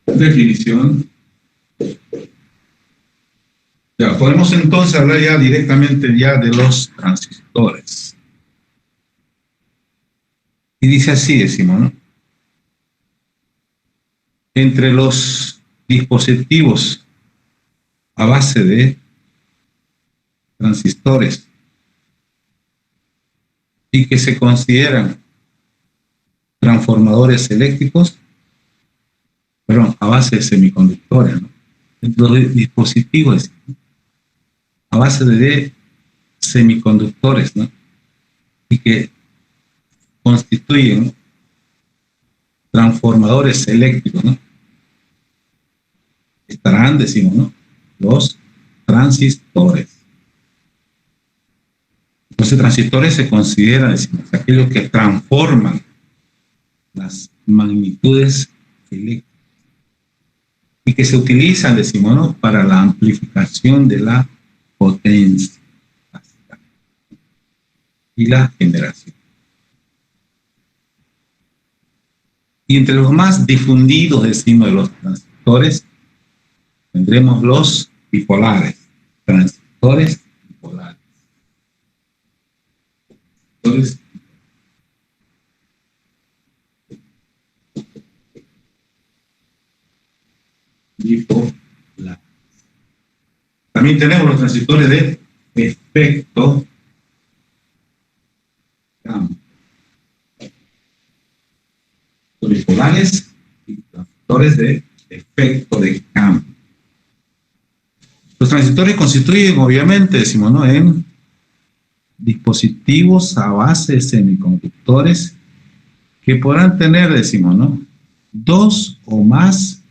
Definición. Ya, podemos entonces hablar ya directamente ya de los transistores. Y dice así, decimos, ¿no? Entre los dispositivos a base de transistores y que se consideran transformadores eléctricos, perdón, a base de semiconductores, ¿no? Entre los dispositivos a base de semiconductores, ¿no? Y que constituyen transformadores eléctricos, ¿no? Estarán, decimos, ¿no? Los transistores. Entonces, transistores se consideran, decimos, aquellos que transforman las magnitudes eléctricas y que se utilizan, decimos, ¿no? Para la amplificación de la potencia y la generación. Y entre los más difundidos, decimos, de los transistores, tendremos los bipolares, transistores bipolares. Bipolares. También tenemos los transistores de efecto campo. Los bipolares y transistores de efecto de campo. Los transistores constituyen, obviamente, decimos, ¿no?, en dispositivos a base de semiconductores que podrán tener, decimos, ¿no?, dos o más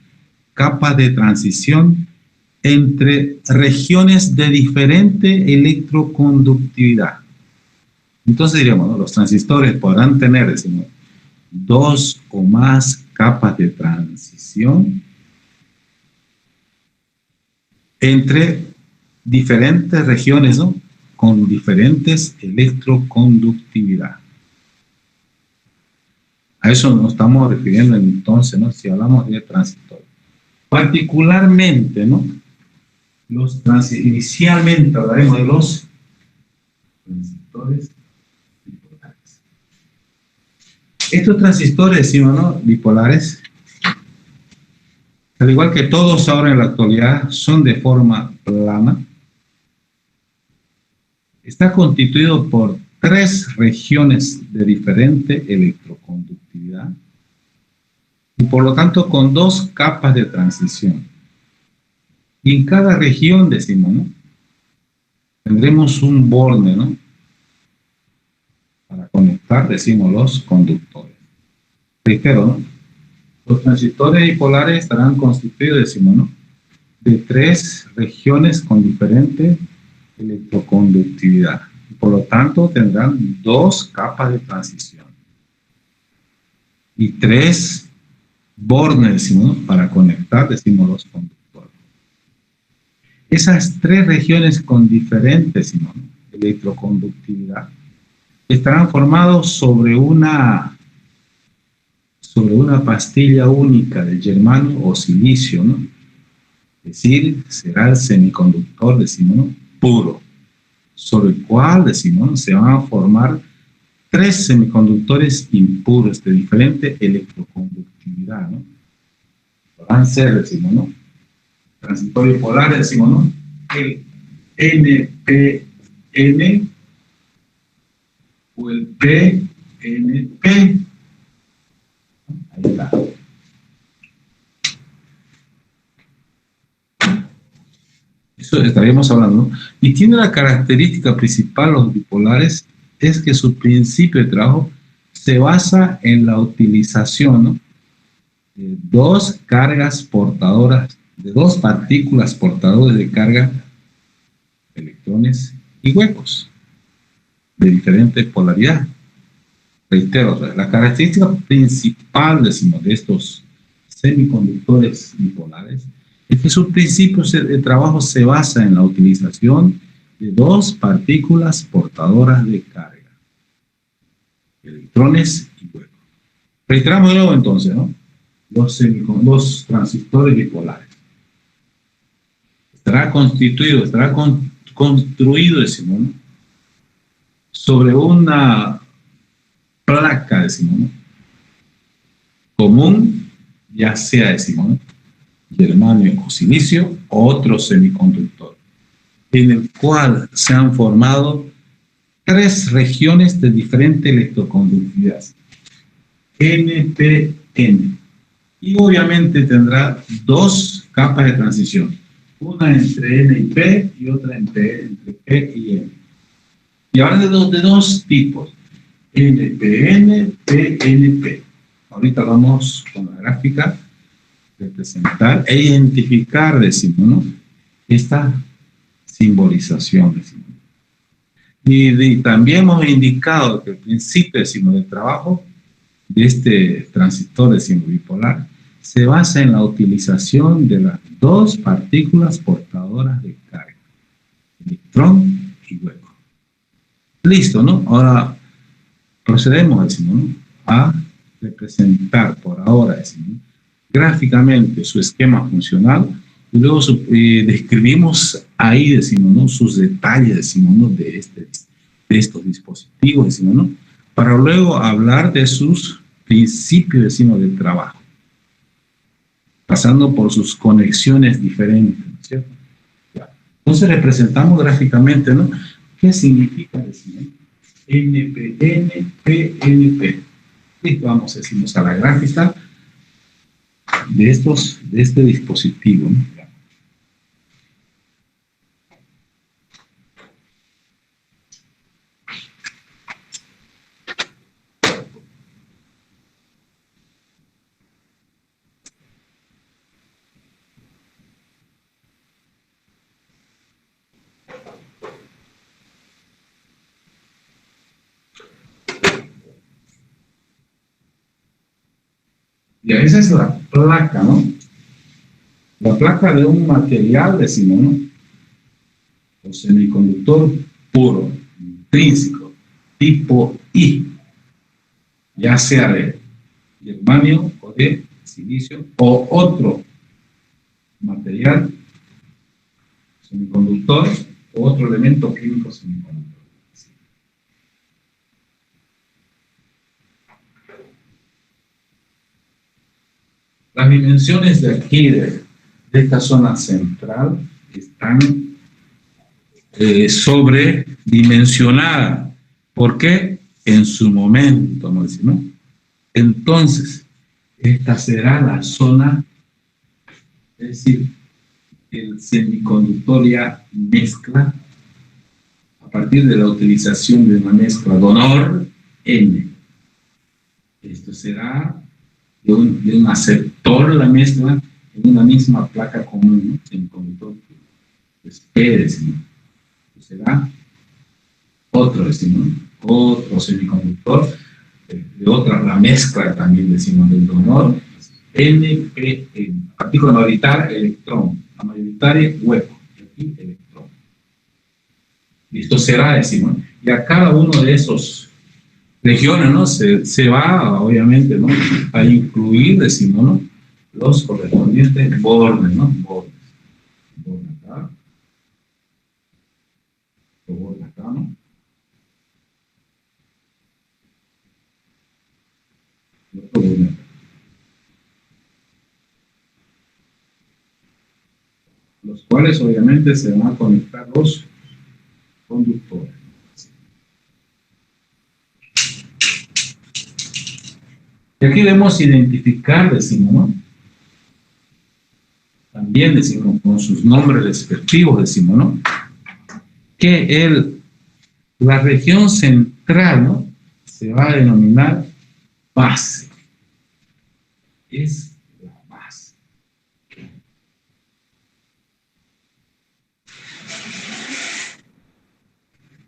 capas de transición entre regiones de diferente electroconductividad. Entonces diríamos, ¿no?, los transistores podrán tener, decimos, dos o más capas de transición entre diferentes regiones, ¿no?, con diferentes electroconductividad. A eso nos estamos refiriendo entonces, ¿no?, si hablamos de transistores. Particularmente, ¿no?, inicialmente hablaremos de los transistores bipolares. Estos transistores, decimos, ¿no?, bipolares, al igual que todos ahora en la actualidad, son de forma plana. Está constituido por tres regiones de diferente electroconductividad y por lo tanto con dos capas de transición. Y en cada región, decimos, ¿no?, tendremos un borde, ¿no?, para conectar, decimos, los conductores. Reitero, ¿no?, los transistores bipolares estarán constituidos, decimos, ¿no?, de tres regiones con diferente electroconductividad. Por lo tanto, tendrán dos capas de transición y tres bornes, decimos, ¿no?, para conectar, decimos, los conductores. Esas tres regiones con diferente, decimos, ¿no?, electroconductividad estarán formados sobre una pastilla única de germanio o silicio, ¿no? Es decir, será el semiconductor, decimos, ¿no?, puro, sobre el cual, decimos, ¿no?, se van a formar tres semiconductores impuros de diferente electroconductividad, ¿no? Podrán ser, decimos, ¿no?, transistores bipolares, decimos, ¿no?, el NPN o el PNP. Ahí está. Eso estaríamos hablando, ¿no? Y tiene la característica principal, los bipolares, es que su principio de trabajo se basa en la utilización, ¿no?, de dos cargas portadoras, de dos partículas portadoras de carga, electrones y huecos de diferente polaridad. Reitero, la característica principal, decimos, de estos semiconductores bipolares es que su principio de trabajo se basa en la utilización de dos partículas portadoras de carga, electrones y huecos. Reiteramos de nuevo entonces, ¿no?, los transistores bipolares. Estará constituido, construido, decimos, ¿no?, sobre una placa, decimos, ¿no?, común, ya sea, decimos, ¿no?, germanio o silicio, o otro semiconductor, en el cual se han formado tres regiones de diferente electroconductividad, NPN, y obviamente tendrá dos capas de transición, una entre N y P y otra entre P y N. Y ahora de dos tipos, NPN, PNP. Ahorita vamos con la gráfica representar e identificar, decimos, ¿no?, esta simbolización, decimos. Y también hemos indicado que el principio, decimos, del trabajo de este transistor, decimos, bipolar, se basa en la utilización de las dos partículas portadoras de carga, electrón y hueco. Listo, ¿no? Ahora procedemos, decimos, ¿no?, a representar por ahora, decimos, ¿no?, gráficamente su esquema funcional, y luego describimos ahí, decimos, ¿no?, sus detalles, decimos, ¿no?, de estos dispositivos, decimos, ¿no?, para luego hablar de sus principios, decimos, de trabajo, pasando por sus conexiones diferentes, ¿no es cierto? Entonces representamos gráficamente, ¿no?, qué significa, decimos, NPN, PNP. Y vamos, decimos, a la gráfica de este dispositivo, ¿no? Y esa es la placa, ¿no? La placa de un material, decimos, ¿no?, o semiconductor puro, intrínseco, tipo I, ya sea de germanio o de silicio o otro material semiconductor o otro elemento químico semiconductor. Las dimensiones de aquí, de esta zona central, están sobredimensionadas. ¿Por qué? En su momento, ¿no? ¿no? Entonces, esta será la zona, es decir, el semiconductor ya mezcla a partir de la utilización de una mezcla donor N. Esto será de un aceptor la mezcla en una misma placa común, ¿no?, semiconductor. Pues P, decimos, será otro, decimos, otro semiconductor de otra, la mezcla también, decimos, del donor, NPN, partícula mayoritaria, electrón, la mayoritaria, hueco, y aquí electrón. Y esto será, decimos, y a cada uno de esos regiones, ¿no?, se va, obviamente, ¿no?, a incluir, decimos, ¿no?, los correspondientes bordes, ¿no?, bordes acá, bordes acá, ¿no?, y otro borde acá, los cuales obviamente se van a conectar los conductores. Y aquí debemos identificar, decimos, ¿no?, también, decimos, con sus nombres respectivos, decimos, ¿no?, que la región central, ¿no?, se va a denominar base. Es la base.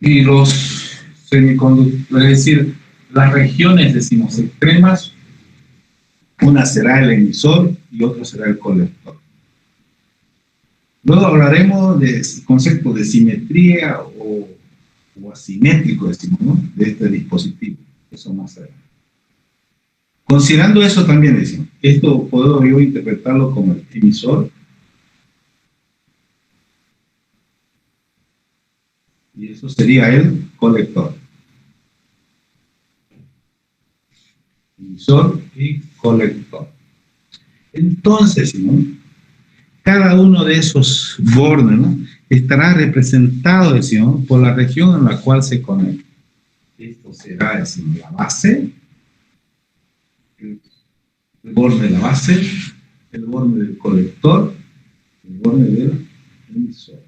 Y los semiconductores, es decir, las regiones, decimos, extremas, una será el emisor y otro será el colector. Luego hablaremos del concepto de simetría o asimétrico, decimos, ¿no?, de este dispositivo. Eso más adelante. Considerando eso también, decimos, Esto puedo yo interpretarlo como el emisor y eso sería el colector. Emisor y colector. Entonces, ¿no?, cada uno de esos bordes, ¿no?, estará representado, decimos, por la región en la cual se conecta. Esto será, decimos, la base, el borde de la base, el borde del colector, el borde del emisor.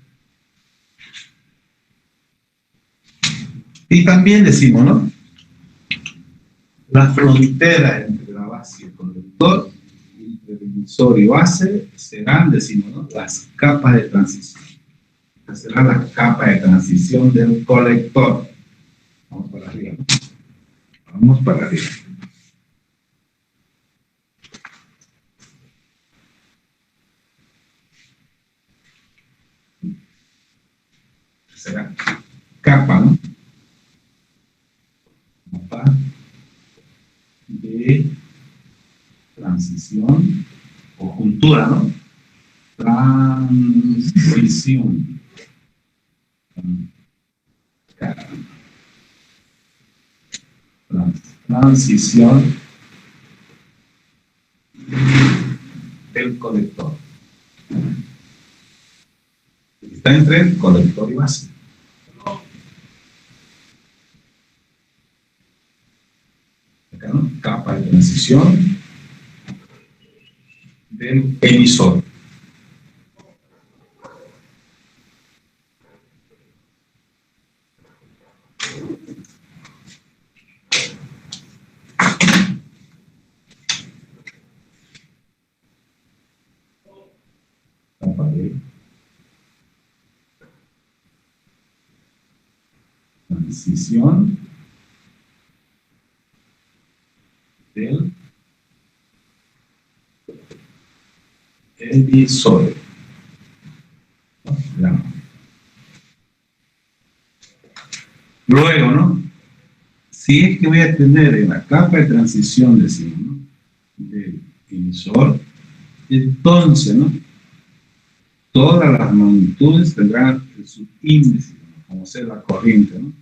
Y también decimos, ¿no?, la frontera entre la base y el colector, entre el emisor y base, serán, decimos, ¿no?, las capas de transición. Esta será la capa de transición del colector. Vamos para arriba, ¿no? Vamos para arriba. Será capa, ¿no?, capa de transición o juntura, ¿no? Transición. Transición del colector. Está entre el colector y base. Acá, ¿no?, capa de transición del emisor. Capa de transición del emisor. ¿No? Luego, ¿no?, si es que voy a tener en la capa de transición, decimos, ¿no?, del emisor, entonces, ¿no?, todas las magnitudes tendrán su índice, ¿no?, como ser la corriente, ¿no?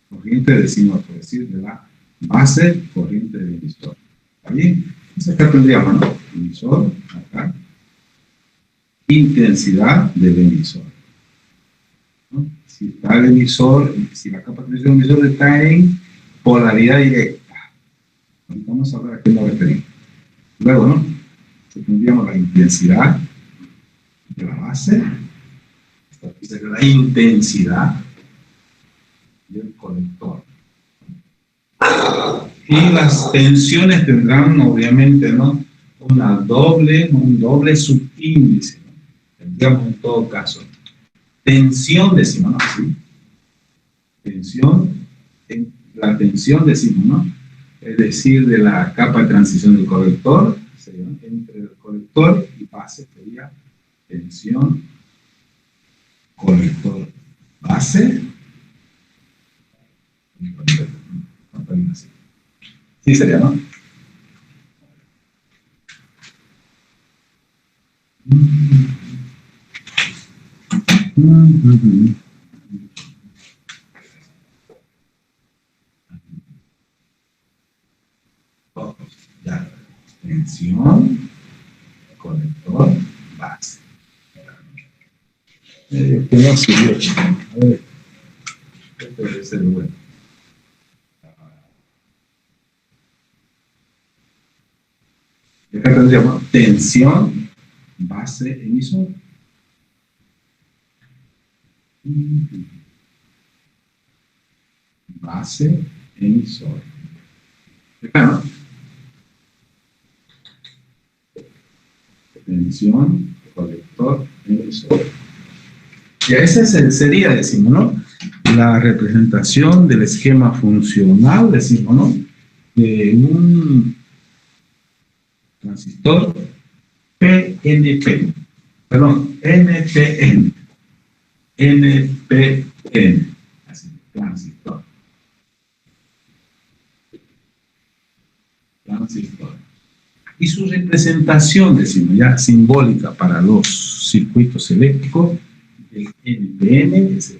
Corriente, decimos, por decir, de la base, corriente del emisor. ¿Está bien? Entonces acá tendríamos, ¿no?, emisor, acá, intensidad del emisor, ¿no? Si está el emisor, si la capa de transición del emisor está en polaridad directa, vamos a ver a qué nos referimos. Luego, ¿no?, tendríamos la intensidad de la base, esta sería la intensidad del colector. Y las tensiones tendrán, obviamente, ¿no?, un doble subíndice, ¿no? Tendríamos en todo caso tensión, decimos, ¿no?, ¿sí? Tensión, la tensión, decimos, ¿no?, es decir, de la capa de transición del colector, sería entre el colector y base, sería tensión colector base. Sí sería, ¿no? Ya. Tensión colector base. Que no sirvió. A ver, esto debe ser bueno. Y acá tendríamos tensión base emisor. Base emisor. Acá, ¿no? Tensión colector emisor. Y ese sería, decimos, ¿no?, la representación del esquema funcional, decimos, ¿no?, de un transistor PNP, perdón, NPN, NPN, así, transistor. Y su representación, decimos ya, simbólica para los circuitos eléctricos, el NPN es el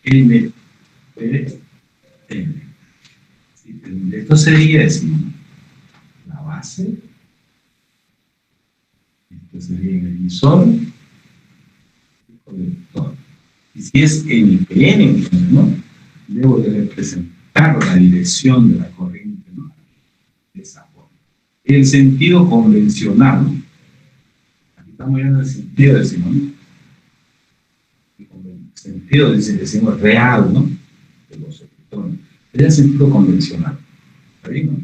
NPN. Esto sería, decimos, la base, esto sería el emisor, el colector. Y si es NPN, ¿no? Debo de representar la dirección de la corriente, ¿no? De esa forma. El sentido convencional, ¿no? Aquí estamos ya en el sentido, decimos, ¿no? El sentido, decimos, real, ¿no? De los electrones. Es el sentido convencional. ¿Está bien, no?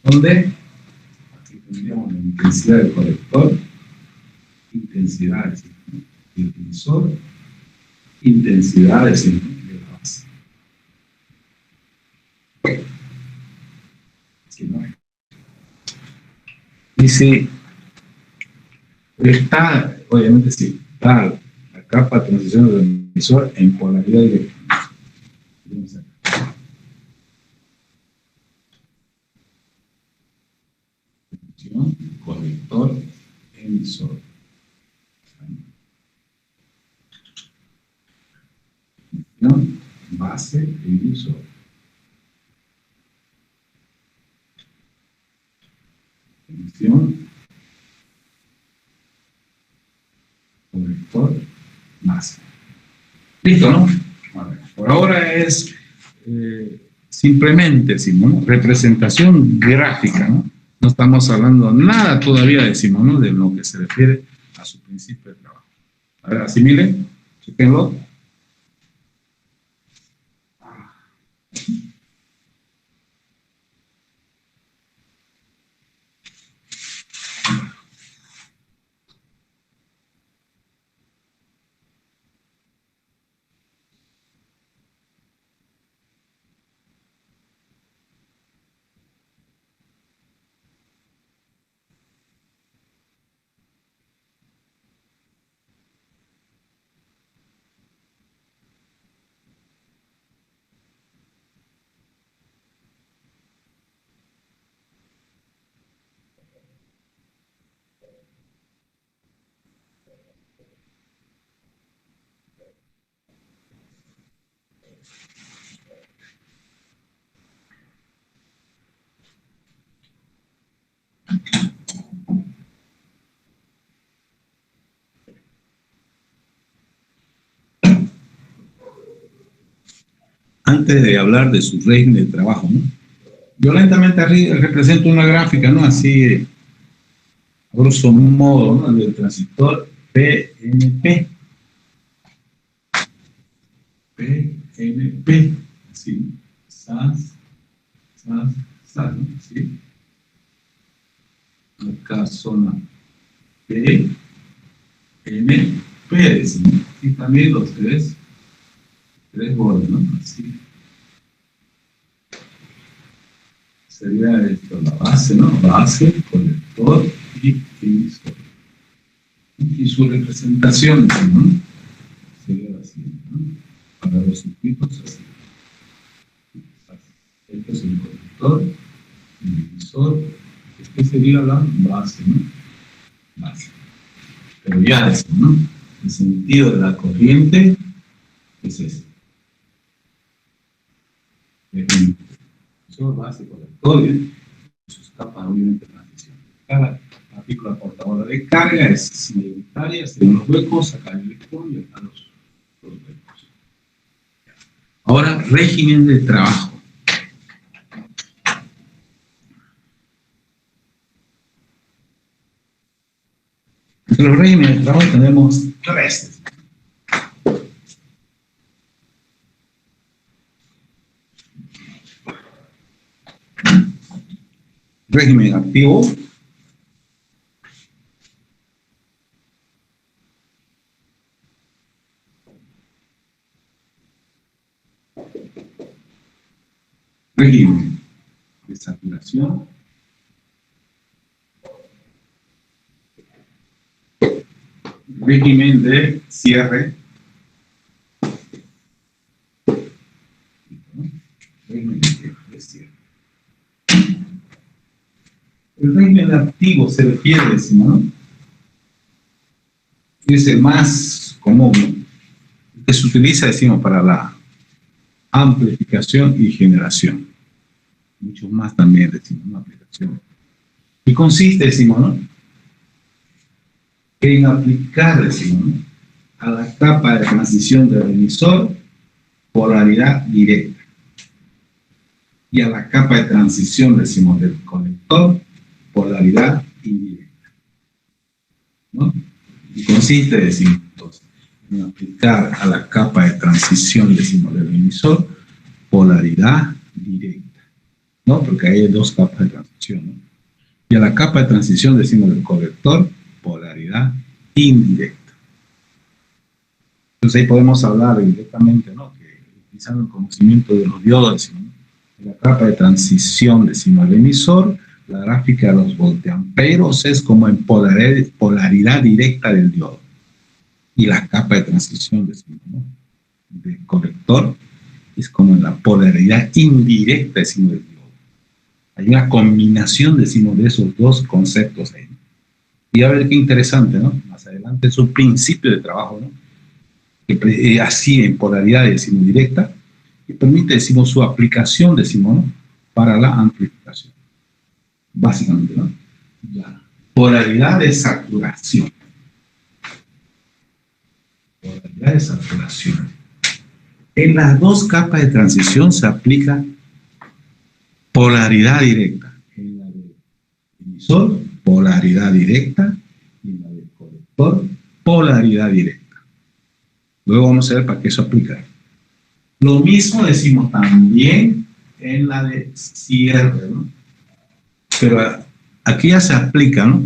Donde aquí tendríamos la intensidad del colector, intensidad del emisor, intensidad de la base. ¿Sí, no? Y si está, obviamente, si está la capa de transición del emisor en polaridad directa. Colector, emisor. Base, emisor. Emisión, colector, base. Listo, ¿no? Bueno, por ahora es simplemente, decimos, ¿no? Representación gráfica, ¿no? No estamos hablando nada todavía, decimos, ¿no? De lo que se refiere a su principio de trabajo. A ver, asimile, chequenlo. Antes de hablar de su régimen de trabajo, ¿no? Yo lentamente represento una gráfica, ¿no? Así, a grosso modo, ¿no? Del transistor PNP. PNP. Así, SAS, SAS, SAS, ¿no? ¿Sí? Acá zona P, N, P, ¿no? Y también los tres bordes, ¿no? Así. Sería esto, la base, ¿no? Base, colector y emisor. Y su representación, ¿no? Sería así, ¿no? Para los circuitos así. Este es el colector, el emisor, este sería la base, ¿no? Base. Pero ya eso, ¿no? El sentido de la corriente es este. Emisor, base, colector, y sus capas obviamente de transición. Cada partícula portadora de carga es mayoritaria, según los huecos, acá el electrón y acá los huecos. Ahora, régimen de trabajo. Entre los regímenes de trabajo tenemos tres. Régimen activo, régimen de saturación, régimen de cierre, régimen de cierre. El régimen activo se refiere, decimos, ¿no? Es el más común, ¿no? Que se utiliza, decimos, para la amplificación y generación. Muchos más también, decimos, una aplicación. Y consiste, decimos, ¿no?, en aplicar, decimos, ¿no?, a la capa de transición del emisor polaridad directa. Y a la capa de transición, decimos, del conector polaridad indirecta, ¿no? Y consiste, decimos, entonces, en aplicar a la capa de transición, decimos, del emisor polaridad directa, ¿no? Porque hay dos capas de transición, ¿no? Y a la capa de transición, decimos, del colector polaridad indirecta. Entonces ahí podemos hablar directamente, ¿no?, que utilizando el conocimiento de los diodos, decimos, ¿no?, en la capa de transición, decimos, del emisor, la gráfica de los volteamperos es como en polaridad directa del diodo. Y la capa de transición, decimos, ¿no?, del colector es como en la polaridad indirecta, decimos, del diodo. Hay una combinación, decimos, de esos dos conceptos ahí. Y a ver qué interesante, ¿no? Más adelante es un principio de trabajo, ¿no?, que así en polaridad, decimos, directa, que permite, decimos, su aplicación, decimos, ¿no?, para la amplificación. Básicamente, ¿no? La polaridad de saturación. Polaridad de saturación. En las dos capas de transición se aplica polaridad directa. En la del emisor, polaridad directa, y en la del colector, polaridad directa. Luego vamos a ver para qué eso aplica. Lo mismo decimos también en la de cierre, ¿no? Pero aquí ya se aplica, ¿no?,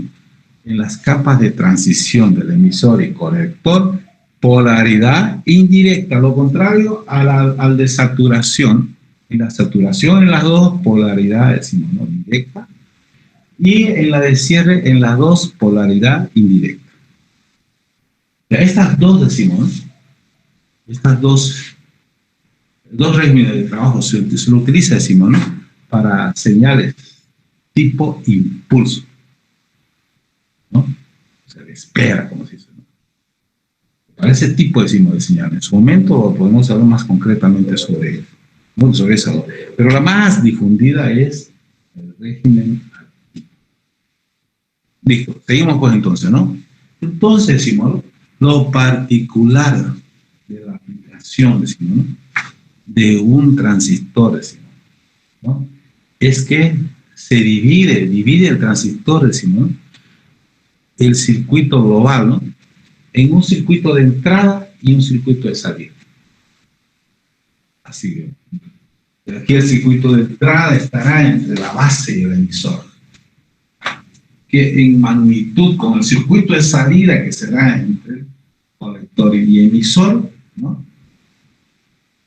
en las capas de transición del emisor y colector, polaridad indirecta, lo contrario al de saturación. En la saturación, en las dos, polaridad, decimos, ¿no?, directa, y en la de cierre, en las dos, polaridad indirecta. Ya estas dos, decimos, ¿no?, estas dos regímenes de trabajo se lo utiliza, decimos, ¿no?, para señales tipo impulso, ¿no? O sea, de espera, como se dice, ¿no? Para ese tipo, decimos, de señal. En su momento podemos hablar más concretamente sobre eso, ¿no? Pero la más difundida es el régimen activo. Listo, seguimos pues entonces, ¿no? Entonces, decimos, lo particular de la aplicación, decimos, ¿no?, de un transistor, decimos, ¿no?, es que se divide el transistor, decimos, ¿no?, el circuito global, ¿no?, en un circuito de entrada y un circuito de salida. Así que aquí el circuito de entrada estará entre la base y el emisor, que en magnitud con el circuito de salida, que será entre colector y emisor, ¿no?,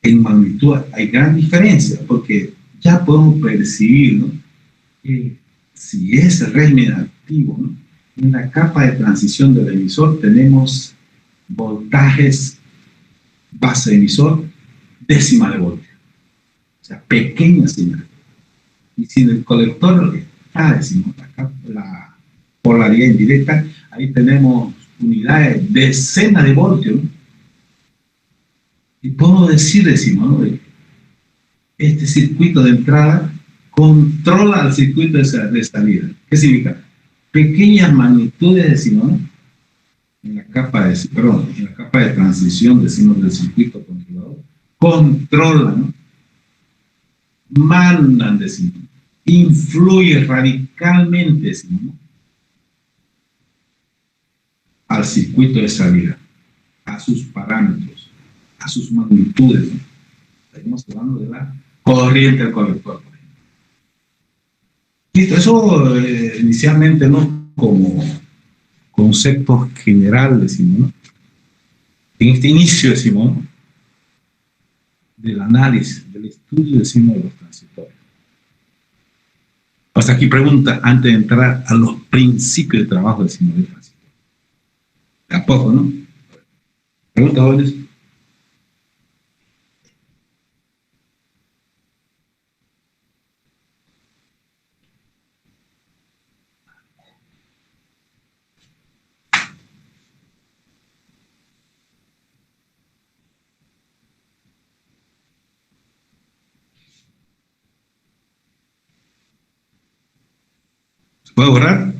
en magnitud hay gran diferencia, porque ya podemos percibir, ¿no?, que si es el régimen activo, ¿no?, en la capa de transición del emisor tenemos voltajes base emisor, décima de voltio, o sea, pequeña señal. Y si en el colector está, decimos, la polaridad indirecta, ahí tenemos unidades, decenas de voltios, ¿no? Y puedo decir, decimos, ¿no?, este circuito de entrada controla el circuito de salida. ¿Qué significa? Pequeñas magnitudes, decimos, ¿no?, en la capa de transición, decimos, del circuito controlador, controlan, ¿no?, mandan, decimos, influye radicalmente, decimos, ¿no?, al circuito de salida, a sus parámetros, a sus magnitudes, ¿no? Estamos hablando de la corriente del colector, por ejemplo. Listo, eso inicialmente, ¿no?, como concepto general, decimos, ¿no? En este inicio, decimos, ¿no?, del análisis, del estudio, decimos, de los transitorios. Hasta aquí pregunta, antes de entrar a los principios de trabajo, decimos, del transitorio. Tampoco, ¿no? Pregunta, jóvenes. ¿Se puede borrar?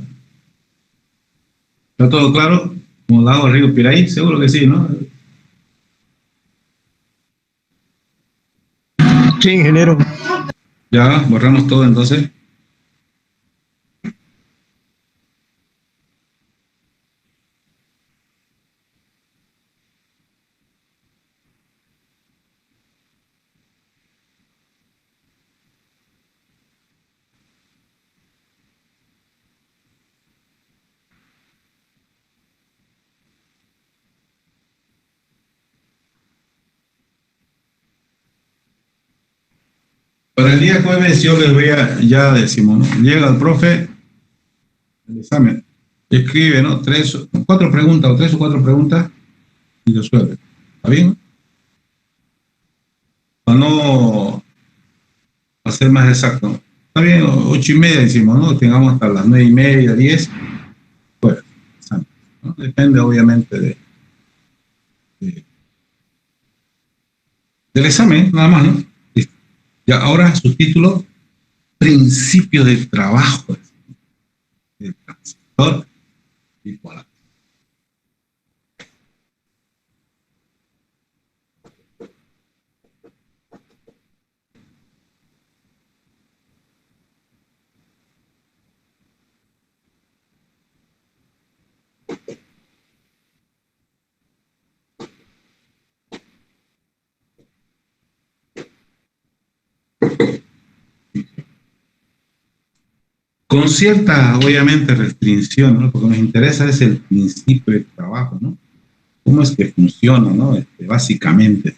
¿Está todo claro? Como lago Río Piraí, seguro que sí, ¿no? Sí, ingeniero. Ya, borramos todo entonces. Para el día jueves yo les voy a, ya decimos, ¿no? Llega el profe, el examen, escribe, ¿no? Cuatro preguntas, o tres o cuatro preguntas, y resuelve. ¿Está bien? Para no hacer más exacto. Está bien, 8:30 decimos, ¿no? Tengamos hasta las 9:30, 10. Pues, ¿no? Depende obviamente de, del examen, nada más, ¿no? Listo. Ya, ahora su título, Principios del Trabajo del Transistor Bipolar. Con cierta, obviamente, restricción, ¿no? Porque nos interesa es el principio del trabajo, ¿no? Cómo es que funciona, ¿no? Básicamente,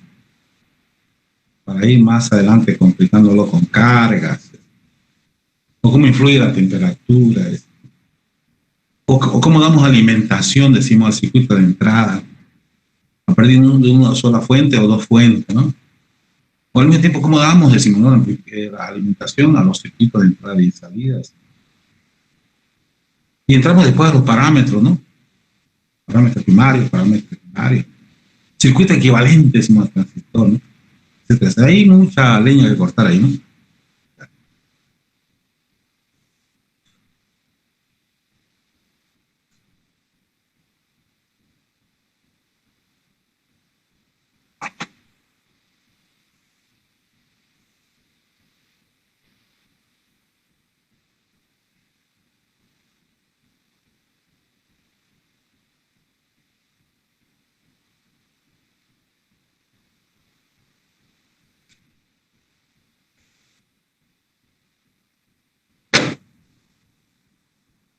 para ir más adelante completándolo con cargas, o cómo influye la temperatura, o cómo damos alimentación, decimos, al circuito de entrada, a partir de una sola fuente o dos fuentes, ¿no? O al mismo tiempo, cómo damos, decimos, ¿no? La alimentación a los circuitos de entrada y salida. Y entramos después a los parámetros, ¿no? Parámetros primarios, parámetros secundarios, circuito equivalente, decimos, al transistor, ¿no? Etcétera. Hay mucha leña que cortar ahí, ¿no?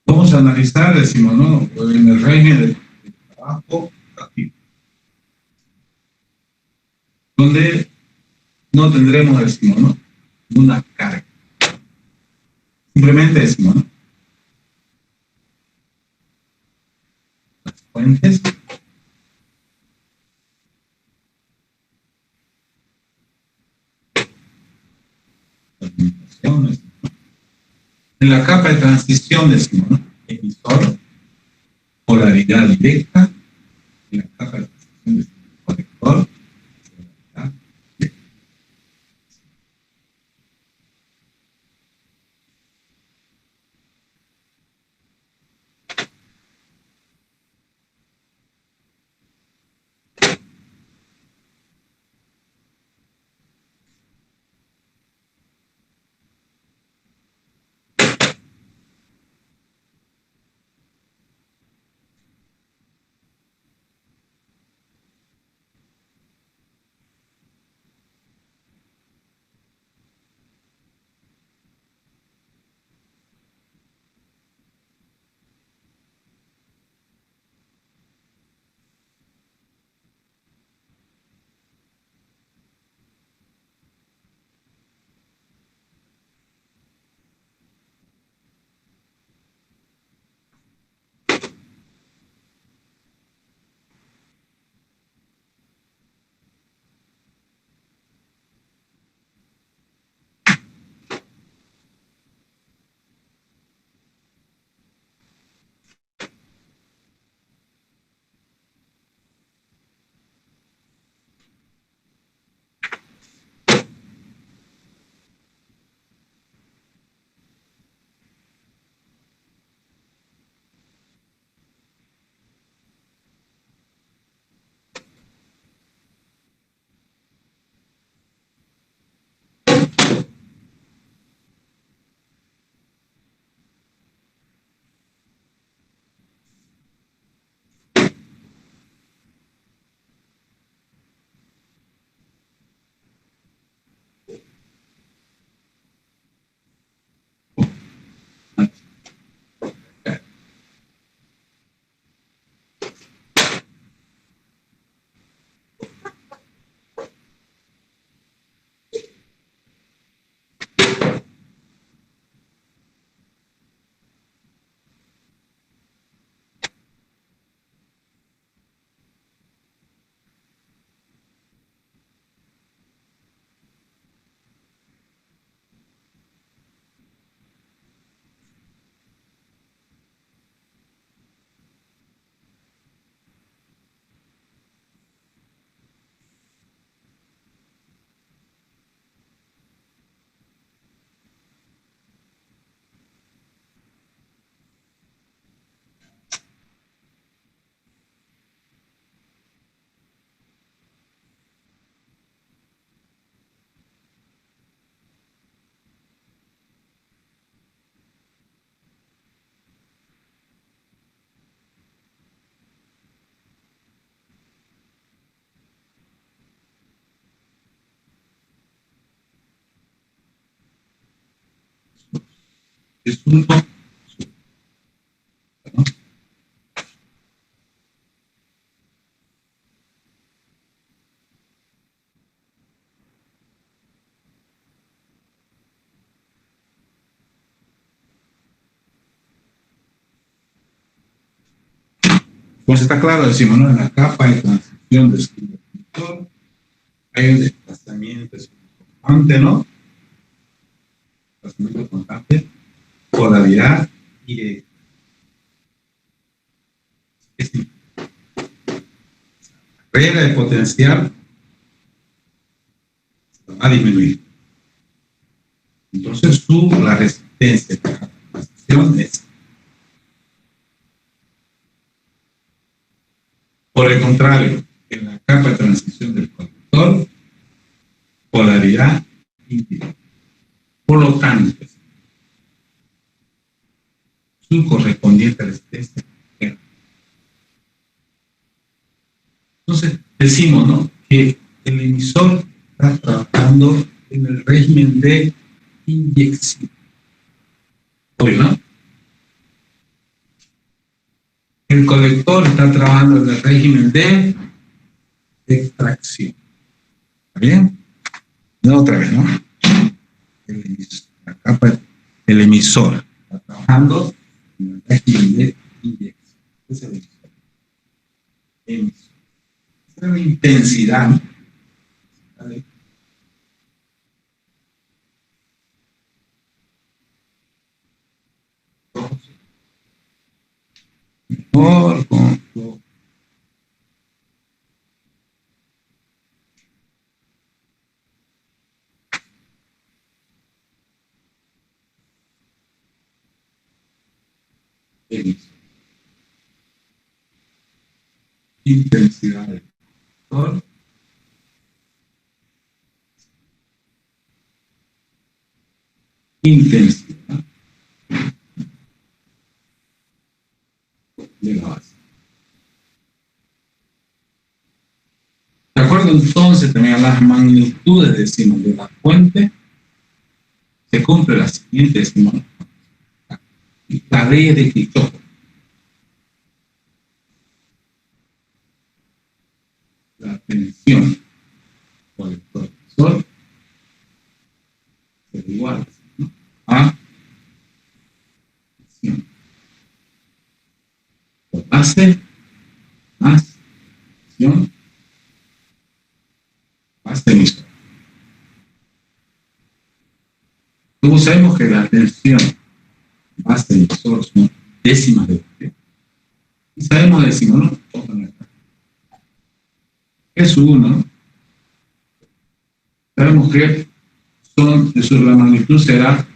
Vamos a analizar, decimos, ¿no? En el régimen del trabajo activo, donde no tendremos, decimos, ¿no? Una carga. Simplemente decimos, ¿no? Las fuentes, las limitaciones. En la capa de transición, decimos, ¿no? Emisor, polaridad directa. En la capa de transición, decimos, conector, polaridad directa. es uno, ¿no? Pues está claro, decimos, ¿no? En la capa de transición de conductor hay un desplazamiento constante, ¿no? Desplazamiento constante, polaridad y regla de potencial va a disminuir. Entonces, la resistencia de la transición es. Por el contrario, en la capa de transición del conductor, polaridad íntima. Por lo tanto, su correspondiente resistencia. Entonces, decimos, ¿no?, que el emisor está trabajando en el régimen de inyección. Obvio, ¿no? El colector está trabajando en el régimen de extracción. ¿Está bien? No, otra vez, ¿no? La capa del emisor está trabajando en el régimen de inyección. ¿Qué es el emisor? Emisor. Esa es la intensidad. ¿Vale? Mejor con emisor. Intensidad del emisor. Intensidad de la base. De acuerdo entonces también a las magnitudes, decimos, de la fuente, se cumple la siguiente, decimos, la ley de Kirchhoff. La tensión por el profesor es igual, ¿no?, a tensión por base más tensión base emisor. Todos sabemos que la tensión base emisor son décimas de voltio. Y sabemos, decimos, ¿no?, es uno. Sabemos que la magnitud será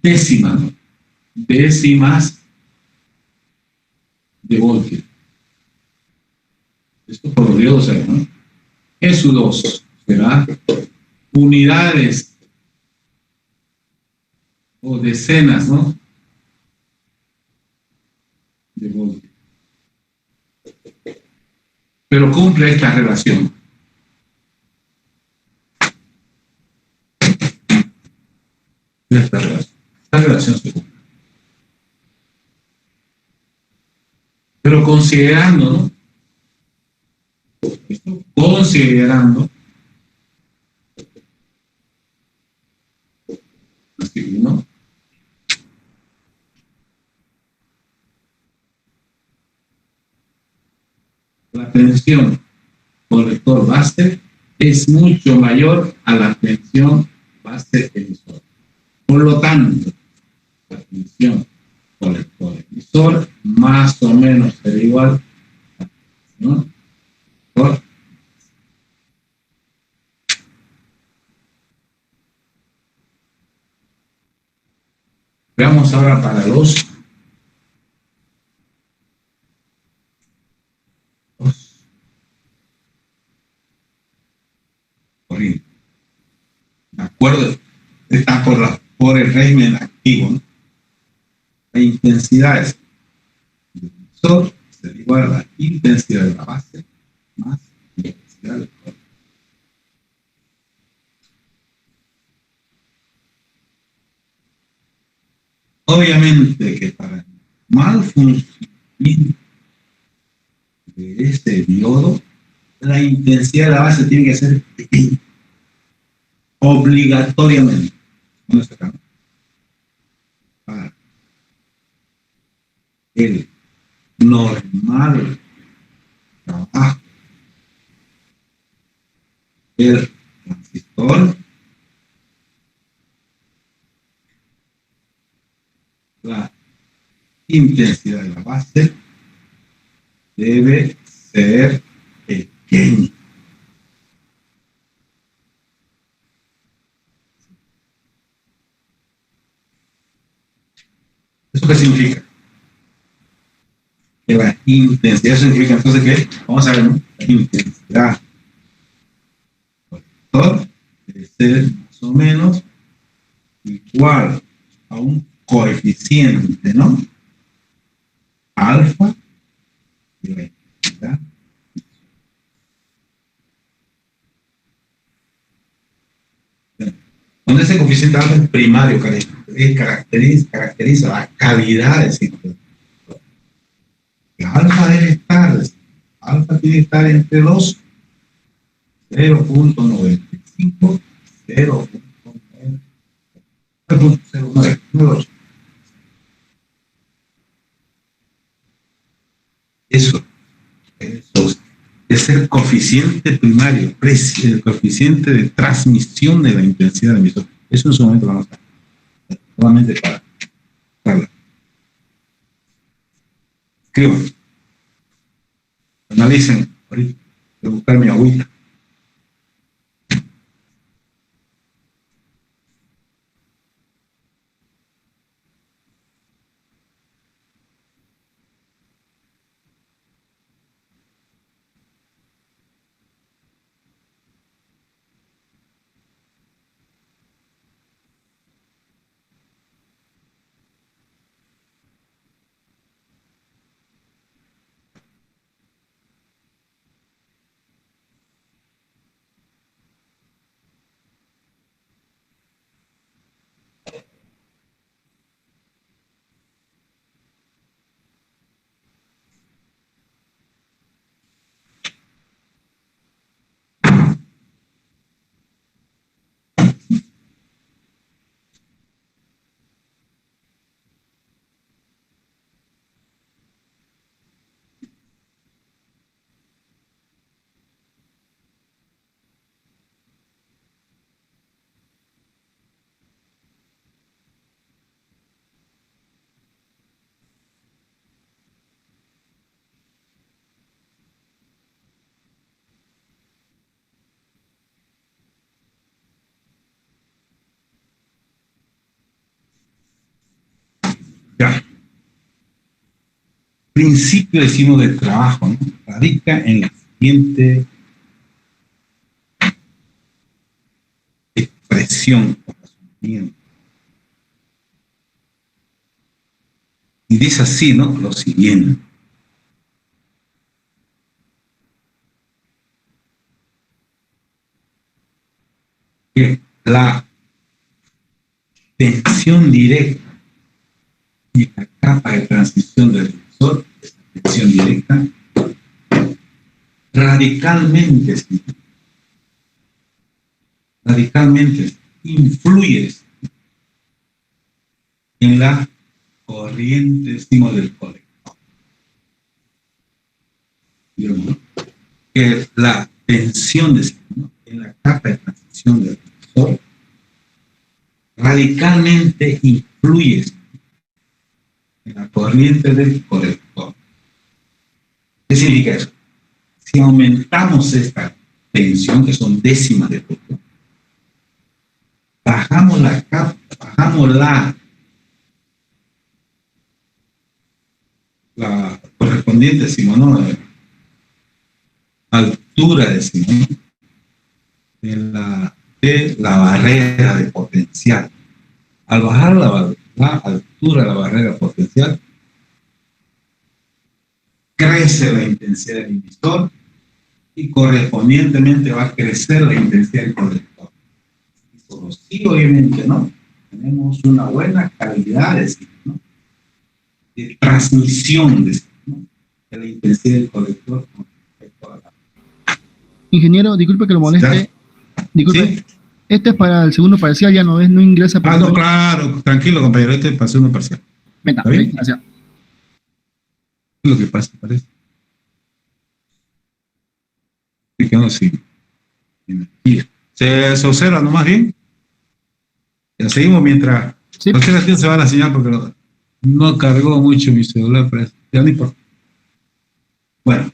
décimas, ¿no?, décimas de voltio. Esto por los diodos, ¿no? SU2 será unidades o decenas, ¿no?, de voltio. Pero cumple esta relación. Esta relación se cumple. Pero considerando, ¿no?, considerando así, ¿no?, la tensión colector base es mucho mayor a la tensión base emisor. Por lo tanto, la tensión colector emisor más o menos será igual a la tensión colector. Veamos ahora para los corrientes. ¿De acuerdo? Está por el régimen activo, ¿no? La intensidad del emisor será igual a la intensidad de la base más la intensidad del colector. Obviamente que para el mal funcionamiento de este diodo, la intensidad de la base tiene que ser obligatoriamente. ¿Dónde sacamos? Para el normal trabajo del transistor, la intensidad de la base debe ser pequeña. ¿Eso qué significa? Que la intensidad significa entonces que, vamos a ver, ¿no? La intensidad del vector debe ser más o menos igual a un coeficiente, ¿no? Alfa de la intensidad. Donde ese coeficiente alfa es primario, caracteriza la calidad del ciclo. La alfa debe estar, alfa tiene que estar entre los 0.95 y 0.09. Eso es el coeficiente primario, el coeficiente de transmisión de la intensidad del emisor. Eso en su momento lo vamos a hacer, solamente para hablar. Escriban, analicen, ahorita voy a buscar mi agüita. Ya. Principio, decimos, del trabajo, ¿no? Radica en la siguiente expresión o razonamiento. Y dice así, ¿no? Lo siguiente. Que la tensión directa y la capa de transición del emisor, esta tensión directa, radicalmente influye en la corriente, decimos, del colector. ¿No? Que la tensión, decimos, ¿no? En la capa de transición del emisor radicalmente influye en la corriente del colector. ¿Qué significa eso? Si aumentamos esta tensión, que son décimas de punto, bajamos la capa, bajamos la correspondiente, decimos, ¿no? Altura, decimos, ¿no? de la barrera de potencial. Al bajar la altura de la barrera potencial, crece la intensidad del emisor y correspondientemente va a crecer la intensidad del colector. Solo sí, obviamente, ¿no? tenemos una buena calidad de transmisión de la intensidad del colector con respecto a la... Ingeniero, disculpe que lo moleste. Disculpe. ¿Sí? Este es para el segundo parcial, ya no ingresa para... no, claro, tranquilo, compañero, este es para el segundo parcial. Venga, gracias. ¿Qué es lo que pasa, parece? Es que no sigue. ¿Se observa nomás bien? Ya seguimos mientras... Sí. Cualquier ratito se va la señal porque no cargó mucho mi celular, pero ya no importa. Bueno,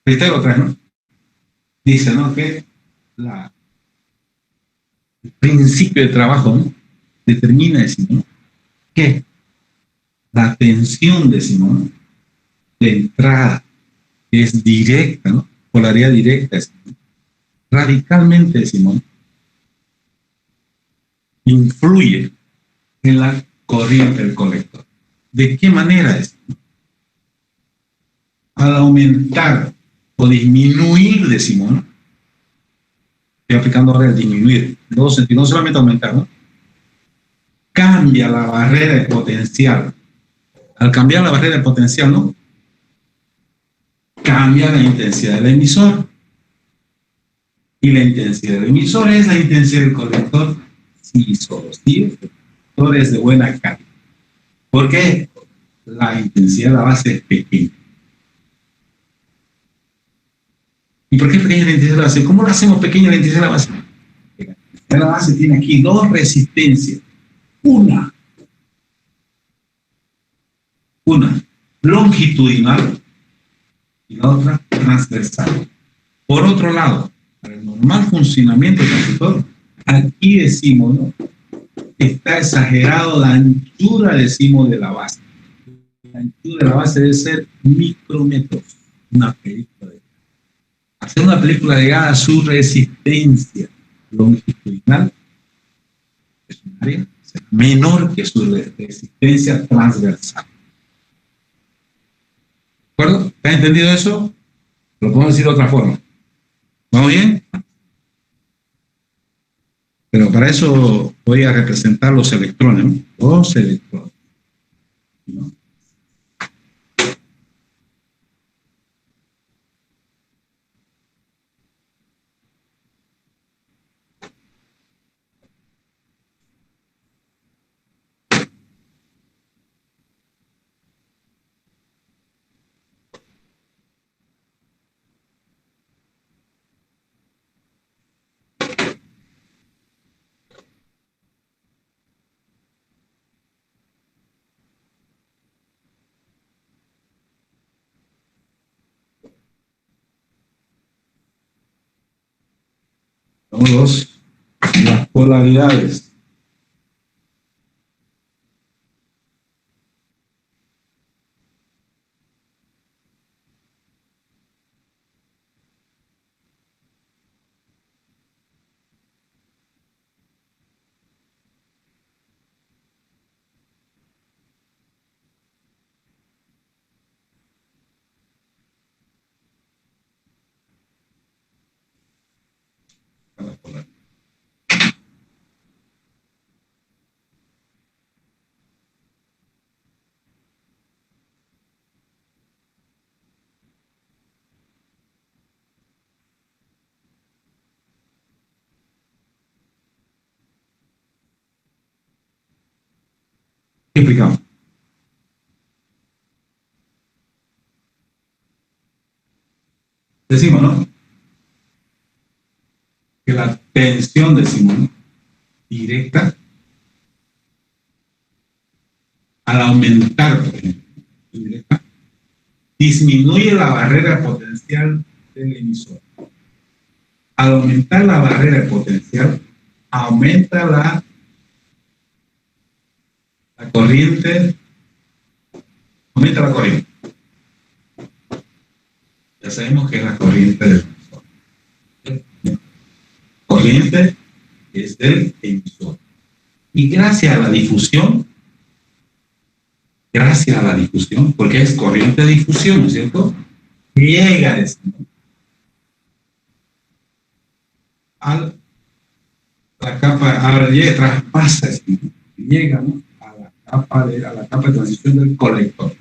reitero otra vez, ¿no? Dice, ¿no? Que el principio de trabajo, ¿no? Determina, decimos, ¿no? Que la tensión, decimos, ¿no? De entrada es directa, ¿no? Polaridad directa, decimos, ¿no? Radicalmente, decimos, ¿no? Influye en la corriente del colector. ¿De qué manera, decimos? Al aumentar o disminuir, decimos, ¿no? Estoy aplicando ahora el disminuir, en dos sentidos, no solamente aumentar, ¿no? Cambia la barrera de potencial. Al cambiar la barrera de potencial, ¿no? Cambia la intensidad del emisor. Y la intensidad del emisor es la intensidad del colector. Sí, solo sí, el colector es de buena calidad. ¿Por qué? La intensidad de la base es pequeña. ¿Y por qué pequeña la intensidad de la base? ¿Cómo lo hacemos pequeña la intensidad de la base? La intensidad de la base tiene aquí dos resistencias. Una longitudinal y la otra transversal. Por otro lado, para el normal funcionamiento del transistor, aquí decimos, ¿no? Está exagerado la anchura, decimos, de la base. La anchura de la base debe ser micrómetros. Hacer una película ligada a su resistencia longitudinal es un área menor que su resistencia transversal. ¿De acuerdo? ¿Está entendido eso? Lo podemos decir de otra forma. ¿Vamos bien? Pero para eso voy a representar los electrones, ¿no? Los electrones, ¿no? Son las polaridades. ¿Qué explicamos? Decimos, ¿no? Que la tensión, decimos, ¿no? Directa, al aumentar, por ejemplo, directa, disminuye la barrera potencial del emisor. Al aumentar la barrera potencial, aumenta la corriente, aumenta la corriente. Ya sabemos que es la corriente del emisor. Corriente es del emisor. Y gracias a la difusión, porque es corriente de difusión, ¿no es cierto? Llega a ahora llega, traspasa, llega, ¿no?, a la capa de transición del colector.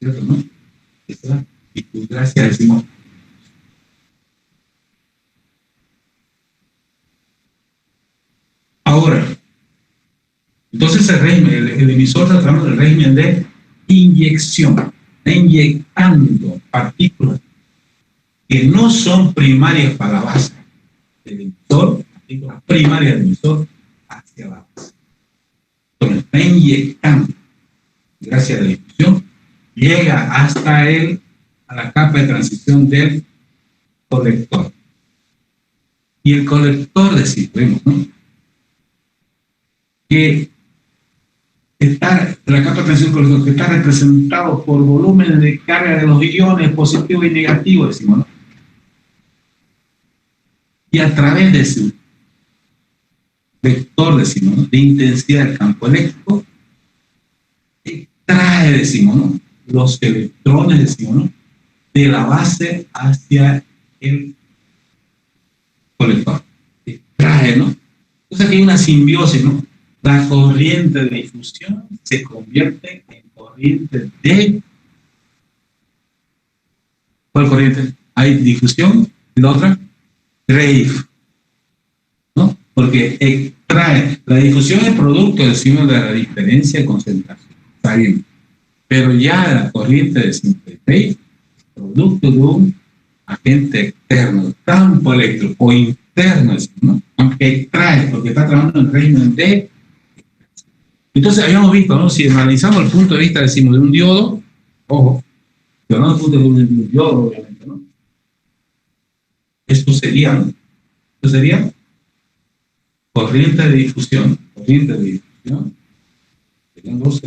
¿Cierto, no? Esa gracia, decimos. Ahora, entonces el emisor está tratando del régimen de inyección, está inyectando partículas que no son primarias para la base del emisor, partículas primarias del emisor hacia la base. Entonces está inyectando, gracias a la difusión, llega hasta a la capa de transición del colector. Y el colector, decimos, ¿no?, que está, la capa de transición del colector, que está representado por volúmenes de carga de los iones positivos y negativos, decimos, ¿no? Y a través de ese vector, decimos, ¿no?, de intensidad del campo eléctrico, extrae, decimos, ¿no?, los electrones, decimos, ¿no?, de la base hacia el colector. Extrae, ¿no? Entonces aquí hay una simbiosis, ¿no? La corriente de difusión se convierte en corriente de... ¿Cuál corriente? Hay difusión y la otra, Dreyf, ¿no? Porque extrae. La difusión es producto, decimos, de la diferencia de concentración. Está bien. Pero ya la corriente de simple Dreyf es producto de un agente externo, campo eléctrico o interno, ¿no?, aunque extrae, porque está trabajando en el régimen de... Entonces habíamos visto, ¿no?, si analizamos el punto de vista, decimos, de un diodo, ojo, si hablamos del punto de vista de un diodo, obviamente, ¿no?, esto sería, ¿no?, esto sería corriente de difusión, serían dos,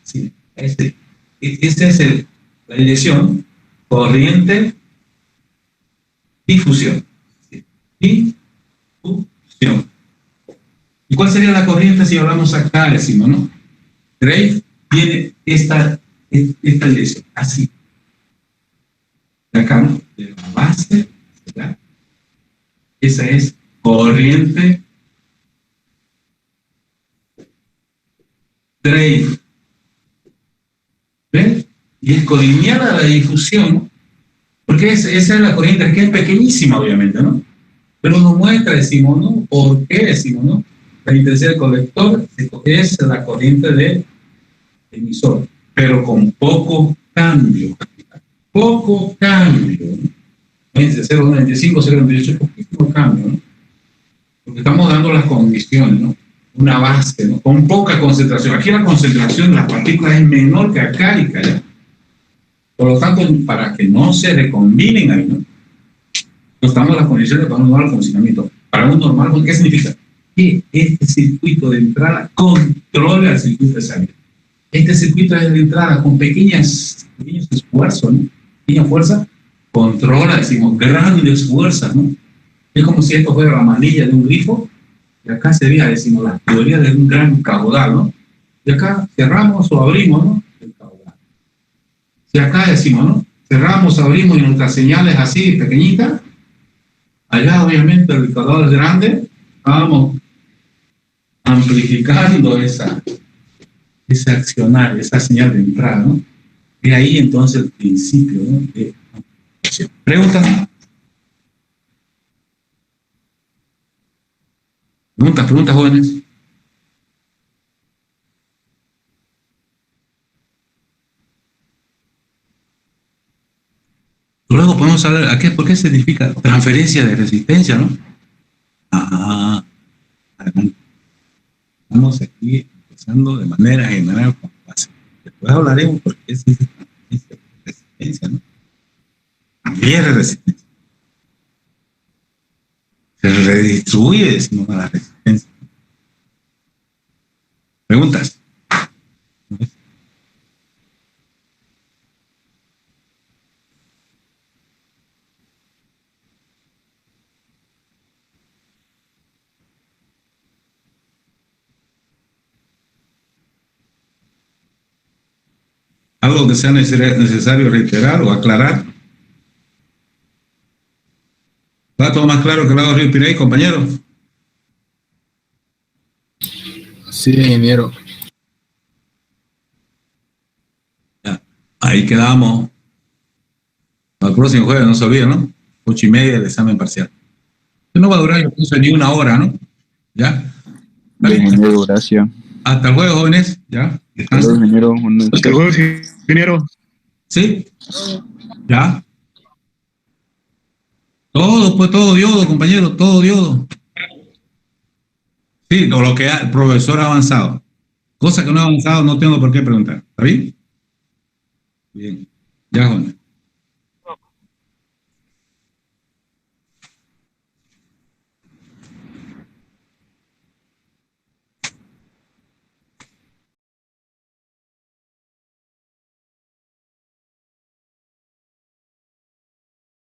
sí, esa es la dirección, corriente, difusión, ¿sí?, difusión. ¿Y cuál sería la corriente si hablamos acá, decimos, ¿no? Dreyf tiene esta dirección, así. De acá, ¿no?, de la base, ¿verdad? Esa es corriente Dreyf. ¿Ven? Y es colineal a la difusión, porque esa es la corriente, que es pequeñísima, obviamente, ¿no? Pero nos muestra, decimos, ¿no?, por qué, decimos, ¿no?, la intensidad del colector es la corriente del emisor, pero con poco cambio. Poco cambio, ¿no? 0,95, 0,98, poquísimo cambio, ¿no? Porque estamos dando las condiciones, ¿no? Una base, ¿no?, con poca concentración. Aquí la concentración de las partículas es menor que acá y que allá. Por lo tanto, para que no se recombinen ahí, ¿no?, estamos en las condiciones para un normal funcionamiento. Para un normal, ¿qué significa? Que este circuito de entrada controla el circuito de salida. Este circuito de entrada con pequeños esfuerzos, ¿no?, pequeña fuerza, controla, decimos, grandes fuerzas, ¿no? Es como si esto fuera la manilla de un grifo, y acá sería, decimos, la teoría de un gran caudal, ¿no? Y acá cerramos o abrimos, ¿no?, el caudal. Si acá decimos, ¿no?, cerramos, abrimos y nuestras señales así, pequeñitas, allá obviamente el caudal es grande, vamos amplificando esa accionar, esa señal de entrada, ¿no? Y ahí entonces el principio, ¿no?, de amplificación. ¿Preguntas? ¿Preguntas, jóvenes? Luego podemos saber por qué significa transferencia de resistencia, ¿no? Adelante. Estamos aquí empezando de manera general con base. Después hablaremos por qué es transferencia de resistencia, ¿no? También es resistencia. Se redistribuye, decimos, a la resistencia. ¿Preguntas? ¿Algo que sea necesario reiterar o aclarar? ¿Va todo más claro que el lago Río Pirey, compañero? Sí, ingeniero. Ya. Ahí quedamos. Al próximo jueves, no se olviden, ¿no? 8:30 el examen parcial. No va a durar, yo pienso, ni una hora, ¿no? ¿Ya? Bien, ingeniero, gracias. Hasta el jueves, jóvenes. ¿Ya? Hasta luego, ingeniero. Hasta luego, ingeniero. ¿Sí? ¿Ya? Todo, pues todo diodo, compañero, todo diodo. Sí, lo que el profesor ha avanzado. Cosa que no ha avanzado, no tengo por qué preguntar. ¿Está bien? Bien. Ya, jóvenes.